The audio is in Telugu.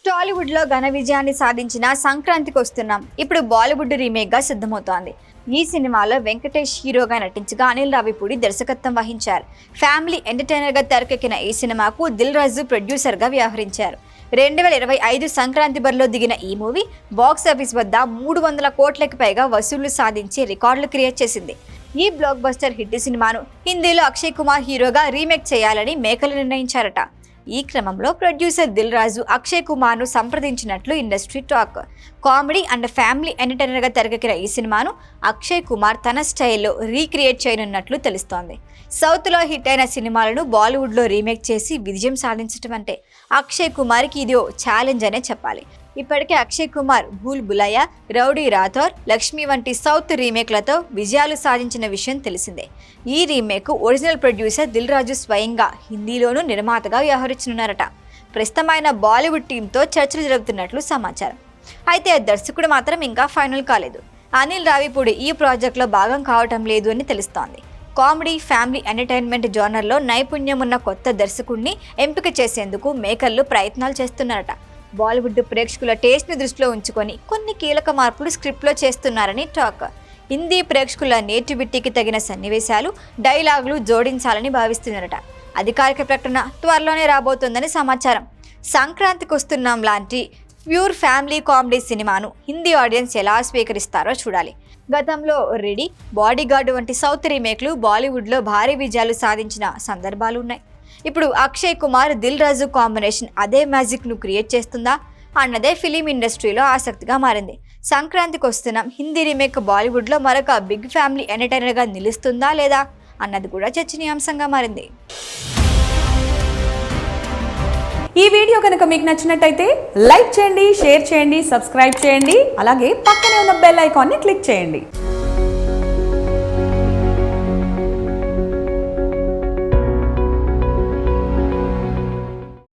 టాలీవుడ్ లో ఘన విజయాన్ని సాధించిన సంక్రాంతికి వస్తున్నాం ఇప్పుడు బాలీవుడ్ రీమేక్ గా సిద్ధమవుతోంది. ఈ సినిమాలో వెంకటేష్ హీరోగా నటించగా అనిల్ రావిపూడి దర్శకత్వం వహించారు. ఫ్యామిలీ ఎంటర్టైనర్ గా తెరకెక్కిన ఈ సినిమాకు దిల్ రాజు ప్రొడ్యూసర్ గా వ్యవహరించారు. 2025 సంక్రాంతి బరిలో దిగిన ఈ మూవీ బాక్సాఫీస్ వద్ద 300 కోట్లకు పైగా వసూళ్లు సాధించి రికార్డులు క్రియేట్ చేసింది. ఈ బ్లాక్ బస్టర్ హిట్ సినిమాను హిందీలో అక్షయ్ కుమార్ హీరోగా రీమేక్ చేయాలని మేకలు నిర్ణయించారట. ఈ క్రమంలో ప్రొడ్యూసర్ దిల్ రాజు అక్షయ్ కుమార్ను సంప్రదించినట్లు industry talk. Comedy and family ఎంటర్టైనర్గా తెరకెక్కిన ఈ సినిమాను అక్షయ్ కుమార్ తన స్టైల్లో రీక్రియేట్ చేయనున్నట్లు తెలుస్తోంది. సౌత్లో హిట్ అయిన సినిమాలను బాలీవుడ్లో రీమేక్ చేసి విజయం సాధించడం అంటే అక్షయ్ కుమార్కి ఇది ఓ ఛాలెంజ్ అనే చెప్పాలి. ఇప్పటికే అక్షయ్ కుమార్ భూల్ భులయ్యా, రౌడీ రాథోర్, లక్ష్మి వంటి సౌత్ రీమేక్లతో విజయాలు సాధించిన విషయం తెలిసిందే. ఈ రీమేక్ ఒరిజినల్ ప్రొడ్యూసర్ దిల్ రాజు స్వయంగా హిందీలోనూ నిర్మాతగా వ్యవహరించనున్నారట. ప్రస్తుతమైన బాలీవుడ్ టీంతో చర్చలు జరుగుతున్నట్లు సమాచారం. అయితే దర్శకుడు మాత్రం ఇంకా ఫైనల్ కాలేదు. అనిల్ రావిపూడి ఈ ప్రాజెక్టులో భాగం కావటం లేదు అని తెలుస్తోంది. కామెడీ ఫ్యామిలీ ఎంటర్టైన్మెంట్ జోనర్లో నైపుణ్యం ఉన్న కొత్త దర్శకుడిని ఎంపిక చేసేందుకు మేకర్లు ప్రయత్నాలు చేస్తున్నారట. బాలీవుడ్ ప్రేక్షకుల టేస్ట్ని దృష్టిలో ఉంచుకొని కొన్ని కీలక మార్పులు స్క్రిప్ట్లో చేస్తున్నారని టాక్. హిందీ ప్రేక్షకుల నేటివిటీకి తగిన సన్నివేశాలు, డైలాగులు జోడించాలని భావిస్తున్నారట. అధికారిక ప్రకటన త్వరలోనే రాబోతోందని సమాచారం. సంక్రాంతికి వస్తున్నాం లాంటి ప్యూర్ ఫ్యామిలీ కామెడీ సినిమాను హిందీ ఆడియన్స్ ఎలా స్వీకరిస్తారో చూడాలి. గతంలో రెడీ, బాడీగార్డ్ వంటి సౌత్ రీమేక్లు బాలీవుడ్లో భారీ విజయాలు సాధించిన సందర్భాలు ఉన్నాయి. ఇప్పుడు అక్షయ్ కుమార్ దిల్ రాజు కాంబినేషన్ అదే మ్యాజిక్ను క్రియేట్ చేస్తుందా అన్నదే ఫిలిం ఇండస్ట్రీలో ఆసక్తిగా మారింది. సంక్రాంతికి వస్తున్నాం హిందీ రీమేక్ బాలీవుడ్లో మరొక బిగ్ ఫ్యామిలీ ఎంటర్టైనర్గా నిలుస్తుందా లేదా అన్నది కూడా చర్చనీయాంశంగా మారింది. ఈ వీడియో కనుక మీకు నచ్చినట్టయితే లైక్ చేయండి, షేర్ చేయండి, సబ్స్క్రైబ్ చేయండి. అలాగే పక్కనే ఉన్న బెల్ ఐకాన్ని క్లిక్ చేయండి.